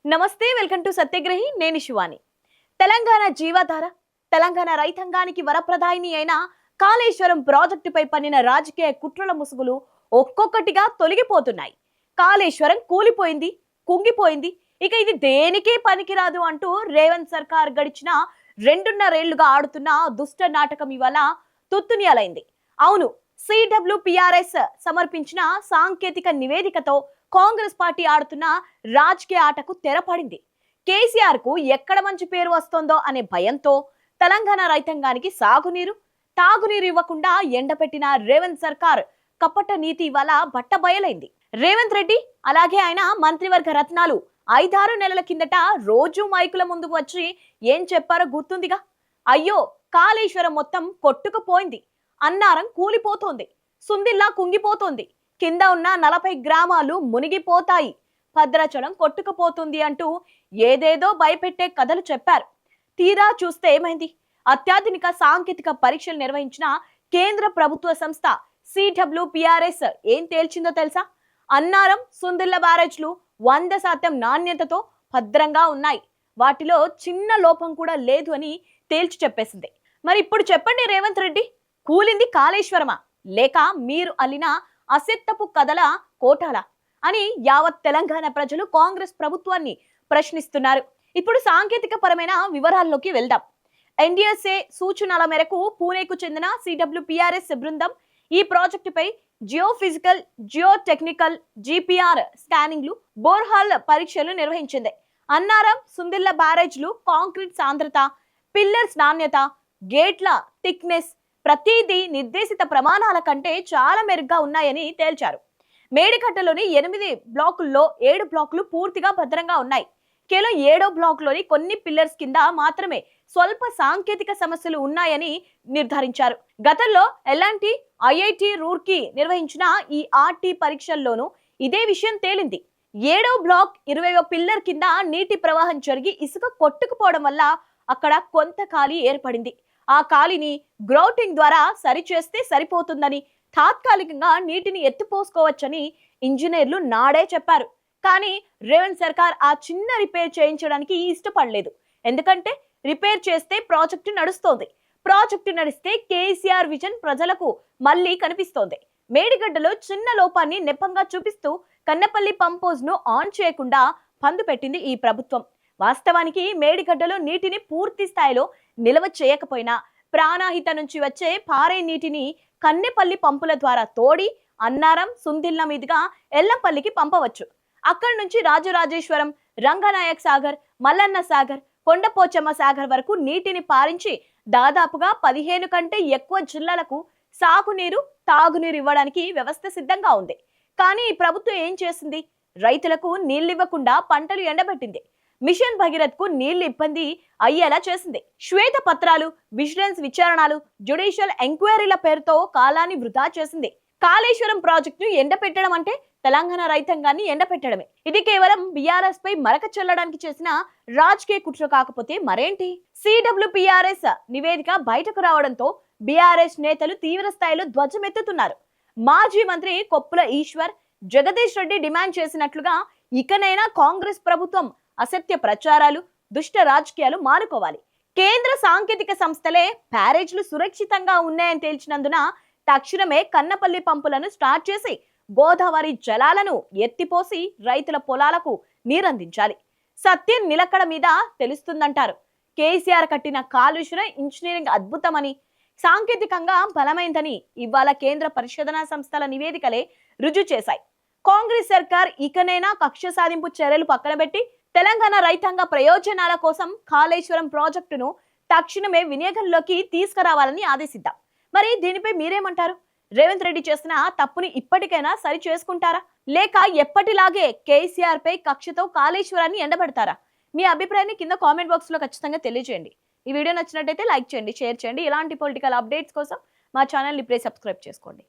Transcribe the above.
నమస్తే, welcome to సత్యగ్రహి. నేను శివాని. తెలంగాణ జీవధార, తెలంగాణ రైతాంగానికి వరప్రదాయిని అయిన కాళేశ్వరం ప్రాజెక్టుపై పన్నిన రాజకీయ కుట్రల ముసుగులు ఒక్కొక్కటిగా తొలగిపోతున్నాయి. కాళేశ్వరం కూలిపోయింది, కుంగిపోయింది, ఇక ఇది దేనికే పనికిరాదు అంటూ రేవంత్ సర్కార్ గడిచిన 2.5 ఏళ్లుగా ఆడుతున్న దుష్ట నాటకం ఇవాళ తుత్తునియాలైంది. అవును, సిడబ్ల్యూపీఆర్ఎస్ సమర్పించిన సాంకేతిక నివేదికతో కాంగ్రెస్ పార్టీ ఆడుతున్న రాజకీయ ఆటకు తెరపడింది. కేసీఆర్ కు ఎక్కడ మంచి పేరు వస్తుందో అనే భయంతో తెలంగాణ రైతాంగానికి సాగునీరు, తాగునీరు ఇవ్వకుండా ఎండపెట్టిన రేవంత్ సర్కార్ కపట నీతి ఇవాళ బట్టబయలైంది. రేవంత్ రెడ్డి అలాగే ఆయన మంత్రివర్గ రత్నాలు 5-6 నెలల కిందట రోజు మైకుల ముందుకు వచ్చి ఏం చెప్పారో గుర్తుందిగా. అయ్యో, కాళేశ్వరం మొత్తం కొట్టుకుపోయింది, అన్నారం కూలిపోతోంది, సుందిల్లా కుంగిపోతోంది, కింద ఉన్న 40 గ్రామాలు మునిగిపోతాయి, భద్రాచలం కొట్టుకుపోతుంది అంటూ ఏదేదో భయపెట్టే కథలు చెప్పారు. తీరా చూస్తే ఏమైంది? అత్యాధునిక సాంకేతిక పరీక్షలు నిర్వహించిన కేంద్ర ప్రభుత్వ సంస్థ సిడబ్ల్యూపీఆర్ఎస్ ఏం తేల్చిందో తెలుసా? అన్నారం, సుందిల్ల బ్యారేజ్లు 100% నాణ్యతతో భద్రంగా ఉన్నాయి, వాటిలో చిన్న లోపం కూడా లేదు అని తేల్చి చెప్పేసింది. మరి ఇప్పుడు చెప్పండి రేవంత్ రెడ్డి, కూలింది కాళేశ్వరమా లేక మీరు అల్లిన అసెత్తపు కథల కోటాల అని యావత్ తెలంగాణ ప్రజలు కాంగ్రెస్ ప్రభుత్వాన్ని ప్రశ్నిస్తున్నారు. ఇప్పుడు సాంకేతిక పరమైన వివరాల్లోకి వెళ్దాం. ఎన్డీఎస్ఏ సూచనల మేరకు పూణేకు చెందిన సిడబ్ల్యూపీఆర్ఎస్ బృందం ఈ ప్రాజెక్టుపై జియోఫిజికల్, జియోటెక్నికల్, జీపీఆర్ స్కానింగ్లు, బోర్హాల్ పరీక్షలు నిర్వహించింది. అన్నారం, సుందిల్ల బ్యారేజ్లు కాంక్రీట్ సాంద్రత, పిల్లర్స్ నాణ్యత, గేట్ల థిక్నెస్ ప్రతిదీ నిర్దేశిత ప్రమాణాల కంటే చాలా మెరుగ్గా ఉన్నాయని తేల్చారు. మేడిగడ్డలోని 8 బ్లాకుల్లో 7 బ్లాకులు పూర్తిగా భద్రంగా ఉన్నాయి. కేవలం 7వ బ్లాక్లోని కొన్ని పిల్లర్స్ కింద మాత్రమే స్వల్ప సాంకేతిక సమస్యలు ఉన్నాయని నిర్ధారించారు. గతంలో ఎలాంటి ఐఐటి రూర్కీ నిర్వహించిన ఈ ఆర్టీ పరీక్షల్లోనూ ఇదే విషయం తేలింది. 7వ బ్లాక్ 20వ పిల్లర్ కింద నీటి ప్రవాహం జరిగి ఇసుక కొట్టుకుపోవడం వల్ల అక్కడ కొంత ఖాళీ ఏర్పడింది. ఆ ఖాళీని గ్రౌటింగ్ ద్వారా సరిచేస్తే సరిపోతుందని, తాత్కాలికంగా నీటిని ఎత్తిపోసుకోవచ్చని ఇంజనీర్లు నాడే చెప్పారు. కానీ రేవంత్ సర్కార్ ఆ చిన్న రిపేర్ చేయించడానికి ఇష్టపడలేదు. ఎందుకంటే రిపేర్ చేస్తే ప్రాజెక్టు నడుస్తోంది, ప్రాజెక్టు నడిస్తే కేసీఆర్ విజన్ ప్రజలకు మళ్ళీ కనిపిస్తోంది. మేడిగడ్డలో చిన్న లోపాన్ని నెపంగా చూపిస్తూ కన్నపల్లి పంపోజ్ ను ఆన్ చేయకుండా పందు పెట్టింది ఈ ప్రభుత్వం. వాస్తవానికి మేడిగడ్డలో నీటిని పూర్తి స్థాయిలో నిల్వ చేయకపోయినా ప్రాణాహిత నుంచి వచ్చే పారే నీటిని కన్నెపల్లి పంపుల ద్వారా తోడి అన్నారం, సుందిల్ల మీదుగా ఎల్లంపల్లికి పంపవచ్చు. అక్కడి నుంచి రాజరాజేశ్వరం, రంగనాయక్ సాగర్, మల్లన్న సాగర్, కొండపోచమ్మ సాగర్ వరకు నీటిని పారించి దాదాపుగా 15 కంటే ఎక్కువ జిల్లాలకు సాగునీరు, తాగునీరు ఇవ్వడానికి వ్యవస్థ సిద్ధంగా ఉంది. కానీ ఈ ప్రభుత్వం ఏం చేసింది? రైతులకు నీళ్లివ్వకుండా పంటలు ఎండబెట్టింది. మిషన్ భగీరథ్ కు నీళ్లు ఇబ్బంది అయ్యేలా చేసింది. శ్వేత పత్రాలు, విజిలెన్స్ విచారణలు, జ్యుడిషియల్ ఎంక్వైరీల పేరుతో కాలాన్ని వృధా చేసింది. కాళేశ్వరం ప్రాజెక్టును ఎండపెట్టడం అంటే తెలంగాణ రైతాంగాన్ని ఎండపెట్టడమే. ఇది కేవలం బీఆర్ఎస్ పై మరక చల్లడానికి చేసిన రాజకీయ కుట్ర కాకపోతే మరేంటి? సిడబ్ల్యూపీఆర్ఎస్ నివేదిక బయటకు రావడంతో బీఆర్ఎస్ నేతలు తీవ్ర స్థాయిలో ధ్వజమెత్తుతున్నారు. మాజీ మంత్రి కొప్పుల ఈశ్వర్, జగదీష్ రెడ్డి డిమాండ్ చేసినట్లుగా ఇకనైనా కాంగ్రెస్ ప్రభుత్వం అసత్య ప్రచారాలు, దుష్ట రాజకీయాలు మానుకోవాలి. కేంద్ర సాంకేతిక సంస్థలే బ్యారేజ్లు సురక్షితంగా ఉన్నాయని తేల్చినందున తక్షణమే కన్నపల్లి పంపులను స్టార్ట్ చేసి గోదావరి జలాలను ఎత్తిపోసి రైతుల పొలాలకు నీరందించాలి. సత్యం నిలకడ మీద తెలుస్తుందంటారు. కేసీఆర్ కట్టిన కాళేశ్వరం ఇంజనీరింగ్ అద్భుతమని, సాంకేతికంగా బలమైందని ఇవాళ కేంద్ర పరిశోధనా సంస్థల నివేదికలే రుజువు చేశాయి. కాంగ్రెస్ సర్కార్ ఇకనైనా కక్ష సాధింపు చర్యలు పక్కన పెట్టి తెలంగాణ రైతాంగ ప్రయోజనాల కోసం కాళేశ్వరం ప్రాజెక్టును తక్షణమే వినియోగంలోకి తీసుకురావాలని ఆదేశిద్దాం. మరి దీనిపై మీరేమంటారు? రేవంత్ రెడ్డి చేసిన తప్పుని ఇప్పటికైనా సరి చేసుకుంటారా, లేక ఎప్పటిలాగే కేసీఆర్ పై కక్షతో కాళేశ్వరాన్ని ఎండబెడతారా? మీ అభిప్రాయాన్ని కింద కామెంట్ బాక్స్ లో ఖచ్చితంగా తెలియజేయండి. ఈ వీడియో నచ్చినట్టయితే లైక్ చేయండి, షేర్ చేయండి. ఇలాంటి పొలిటికల్ అప్డేట్స్ కోసం మా ఛానల్ ఇప్పుడే సబ్స్క్రైబ్ చేసుకోండి.